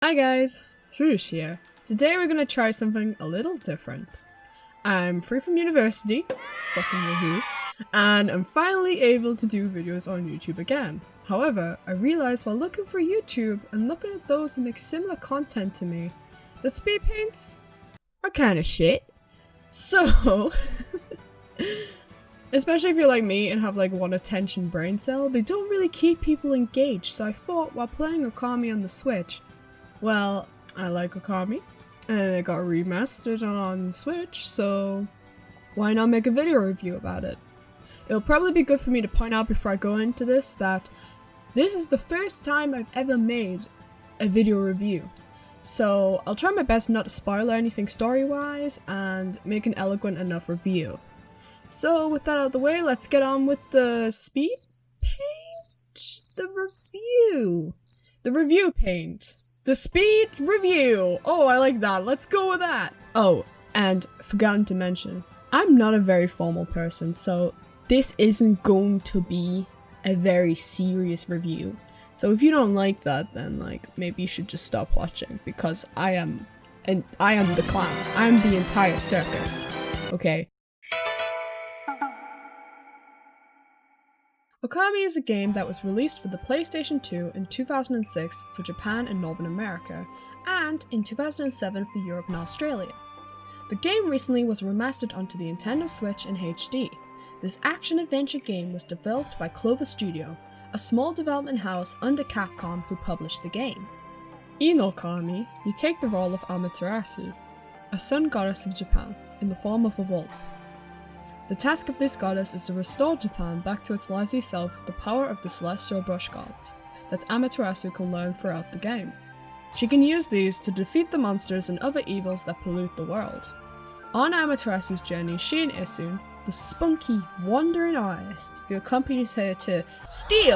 Hi guys, Shurush here. Today we're gonna try something a little different. I'm free from university, fucking woohoo, and I'm finally able to do videos on YouTube again. However, I realized while looking for YouTube and looking at those who make similar content to me, that speed paints are kinda shit. So, especially if you're like me and have like one attention brain cell, they don't really keep people engaged, so I thought while playing Okami on the Switch, well, I like Okami, and it got remastered on Switch, so why not make a video review about it? It'll probably be good for me to point out before I go into this that this is the first time I've ever made a video review. So I'll try my best not to spoil anything story-wise and make an eloquent enough review. So with that out of the way, let's get on with the speed paint? The review paint. The speed review! Oh, I like that. Let's go with that! Oh, and forgotten to mention, I'm not a very formal person, so this isn't going to be a very serious review. So if you don't like that, then like maybe you should just stop watching, because I am the clown. I'm the entire circus. Okay? Okami is a game that was released for the PlayStation 2 in 2006 for Japan and Northern America, and in 2007 for Europe and Australia. The game recently was remastered onto the Nintendo Switch in HD. This action-adventure game was developed by Clover Studio, a small development house under Capcom who published the game. In Okami, you take the role of Amaterasu, a sun goddess of Japan, in the form of a wolf. The task of this goddess is to restore Japan back to its lively self with the power of the celestial brush gods that Amaterasu can learn throughout the game. She can use these to defeat the monsters and other evils that pollute the world. On Amaterasu's journey, she and Isun, the spunky, wandering artist who accompanies her to see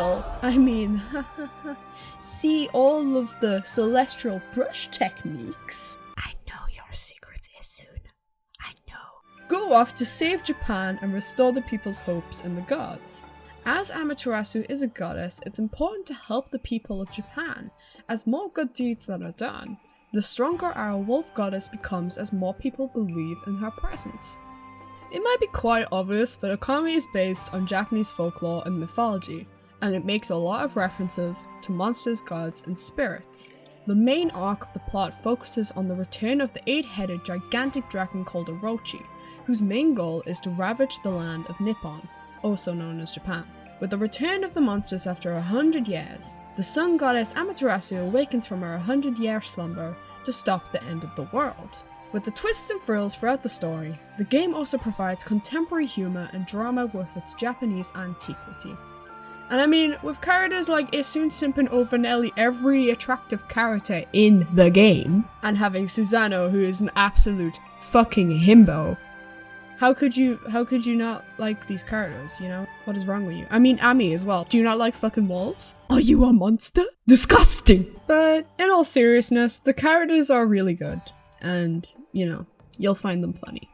all of the celestial brush techniques. I know your secrets, Isun. Go off to save Japan and restore the people's hopes in the gods. As Amaterasu is a goddess, it's important to help the people of Japan, as more good deeds that are done, the stronger our wolf goddess becomes as more people believe in her presence. It might be quite obvious, but Okami is based on Japanese folklore and mythology, and it makes a lot of references to monsters, gods, and spirits. The main arc of the plot focuses on the return of the 8-headed gigantic dragon called Orochi, whose main goal is to ravage the land of Nippon, also known as Japan. With the return of the monsters after 100 years, the sun goddess Amaterasu awakens from her 100-year slumber to stop the end of the world. With the twists and thrills throughout the story, the game also provides contemporary humor and drama with its Japanese antiquity. And I mean, with characters like Isun simping over nearly every attractive character in the game, and having Susanoo, who is an absolute fucking himbo, How could you not like these characters, you know? What is wrong with you? I mean, Ami as well. Do you not like fucking wolves? Are you a monster? Disgusting! But in all seriousness, the characters are really good. And, you know, you'll find them funny.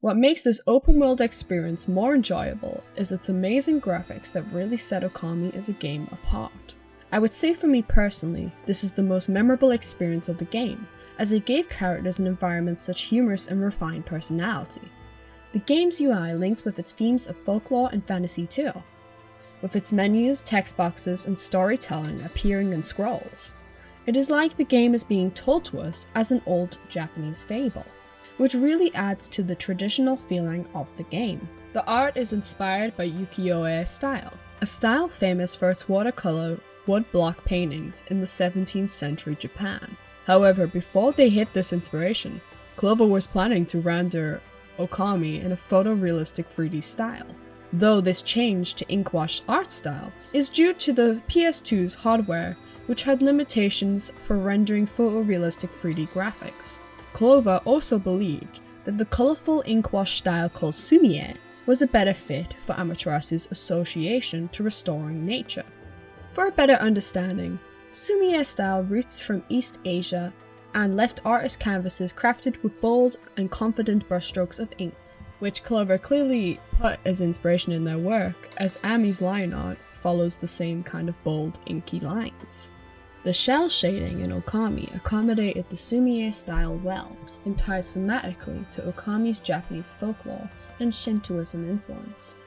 What makes this open world experience more enjoyable is its amazing graphics that really set Okami as a game apart. I would say for me personally, this is the most memorable experience of the game, as it gave characters and environments such humorous and refined personality. The game's UI links with its themes of folklore and fantasy too, with its menus, text boxes, and storytelling appearing in scrolls. It is like the game is being told to us as an old Japanese fable, which really adds to the traditional feeling of the game. The art is inspired by ukiyo-e style, a style famous for its watercolor woodblock paintings in the 17th century Japan. However, before they hit this inspiration, Clover was planning to render Okami in a photorealistic 3D style. Though this change to ink-wash art style is due to the PS2's hardware, which had limitations for rendering photorealistic 3D graphics. Clover also believed that the colorful ink-wash style called sumie was a better fit for Amaterasu's association to restoring nature. For a better understanding, sumie style roots from East Asia and left artist canvases crafted with bold and confident brushstrokes of ink, which Clover clearly put as inspiration in their work, as Ami's line art follows the same kind of bold, inky lines. The shell shading in Okami accommodated the Sumie style well, and ties thematically to Okami's Japanese folklore and Shintoism influence.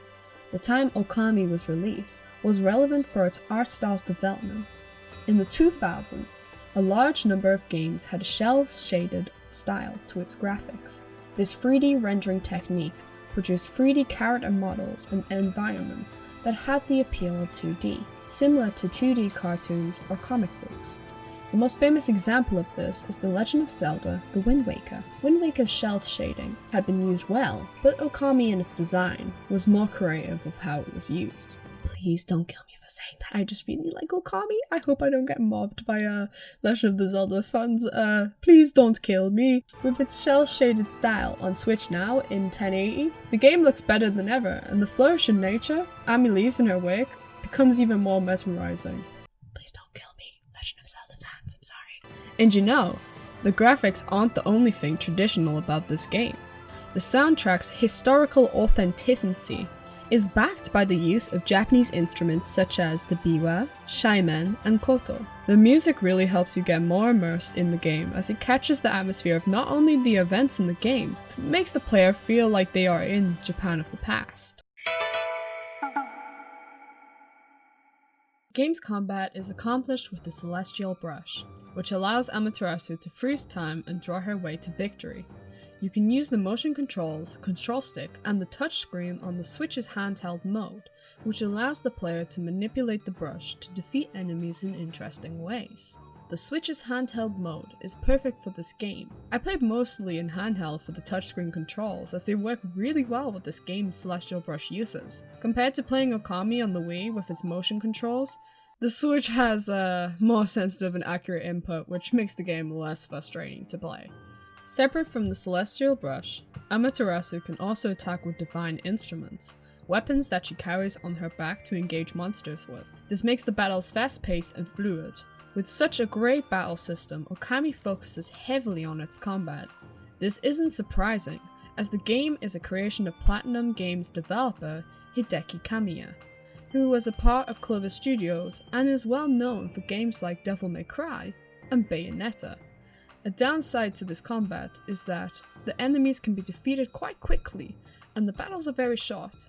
The time Okami was released was relevant for its art style's development. In the 2000s, a large number of games had a shell-shaded style to its graphics. This 3D rendering technique produced 3D character models and environments that had the appeal of 2D, similar to 2D cartoons or comic books. The most famous example of this is The Legend of Zelda: The Wind Waker. Wind Waker's shell shading had been used well, but Okami in its design was more creative of how it was used. Please don't kill me for saying that. I just really like Okami. I hope I don't get mobbed by Legend of the Zelda fans. Please don't kill me. With its shell-shaded style on Switch now in 1080, the game looks better than ever, and the flourish in nature Ami leaves in her wake becomes even more mesmerizing. Please don't kill me, Legend of Zelda fans, I'm sorry. And you know, the graphics aren't the only thing traditional about this game. The soundtrack's historical authenticity is backed by the use of Japanese instruments such as the biwa, shaimen, and koto. The music really helps you get more immersed in the game as it catches the atmosphere of not only the events in the game, but makes the player feel like they are in Japan of the past. The game's combat is accomplished with the Celestial Brush, which allows Amaterasu to freeze time and draw her way to victory. You can use the motion controls, control stick, and the touchscreen on the Switch's handheld mode, which allows the player to manipulate the brush to defeat enemies in interesting ways. The Switch's handheld mode is perfect for this game. I played mostly in handheld for the touchscreen controls as they work really well with this game's Celestial Brush uses. Compared to playing Okami on the Wii with its motion controls, the Switch has more sensitive and accurate input, which makes the game less frustrating to play. Separate from the Celestial Brush, Amaterasu can also attack with divine instruments, weapons that she carries on her back to engage monsters with. This makes the battles fast-paced and fluid. With such a great battle system, Okami focuses heavily on its combat. This isn't surprising, as the game is a creation of Platinum Games developer Hideki Kamiya, who was a part of Clover Studios and is well known for games like Devil May Cry and Bayonetta. A downside to this combat is that the enemies can be defeated quite quickly, and the battles are very short.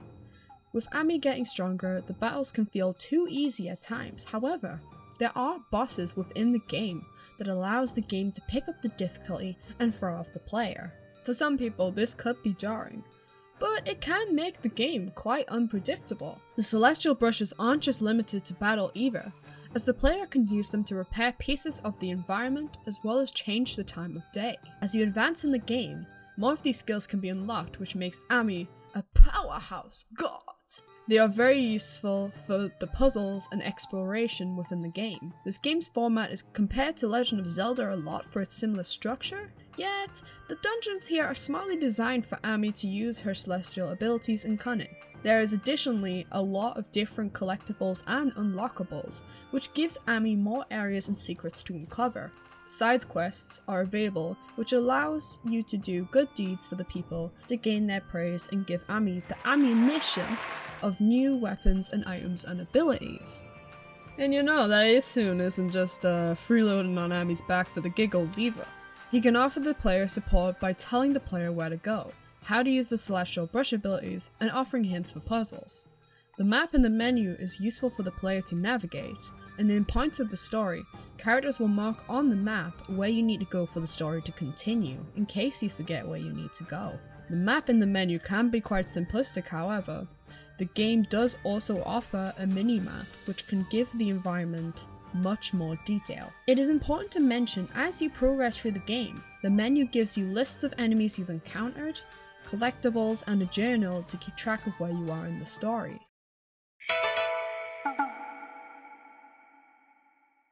With Ami getting stronger, the battles can feel too easy at times. However, there are bosses within the game that allows the game to pick up the difficulty and throw off the player. For some people, this could be jarring, but it can make the game quite unpredictable. The Celestial Brushes aren't just limited to battle either, as the player can use them to repair pieces of the environment as well as change the time of day. As you advance in the game, more of these skills can be unlocked, which makes Ami a powerhouse god. They are very useful for the puzzles and exploration within the game. This game's format is compared to Legend of Zelda a lot for its similar structure, yet the dungeons here are smartly designed for Ami to use her celestial abilities and cunning. There is additionally a lot of different collectibles and unlockables, which gives Ami more areas and secrets to uncover. Side quests are available, which allows you to do good deeds for the people to gain their praise and give Ami the ammunition of new weapons and items and abilities. And you know that Isun isn't just freeloading on Ami's back for the giggles either. He can offer the player support by telling the player where to go, how to use the Celestial Brush abilities, and offering hints for puzzles. The map in the menu is useful for the player to navigate, and in points of the story, characters will mark on the map where you need to go for the story to continue, in case you forget where you need to go. The map in the menu can be quite simplistic, however. The game does also offer a mini-map, which can give the environment much more detail. It is important to mention, as you progress through the game, the menu gives you lists of enemies you've encountered, collectibles, and a journal to keep track of where you are in the story.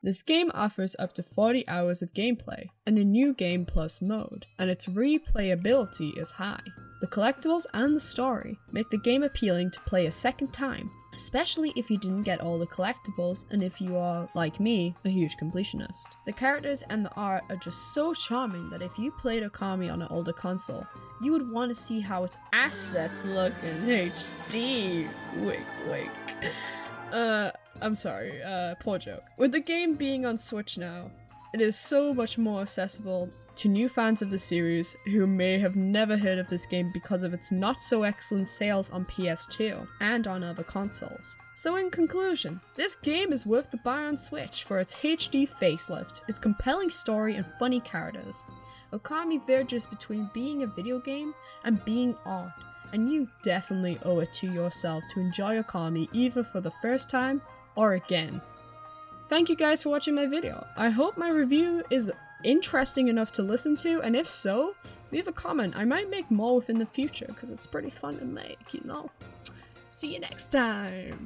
This game offers up to 40 hours of gameplay and a new Game Plus mode, and its replayability is high. The collectibles and the story make the game appealing to play a second time, especially if you didn't get all the collectibles and if you are, like me, a huge completionist. The characters and the art are just so charming that if you played Okami on an older console, you would want to see how its assets look in HD. Wink, wink. I'm sorry, poor joke. With the game being on Switch now, it is so much more accessible to new fans of the series who may have never heard of this game because of its not so excellent sales on PS2 and on other consoles. So in conclusion, this game is worth the buy on Switch for its HD facelift, its compelling story and funny characters. Okami verges between being a video game and being art, and you definitely owe it to yourself to enjoy Okami either for the first time or again. Thank you guys for watching my video. I hope my review is interesting enough to listen to, and if so, leave a comment. I might make more within the future because it's pretty fun to make, you know? See you next time!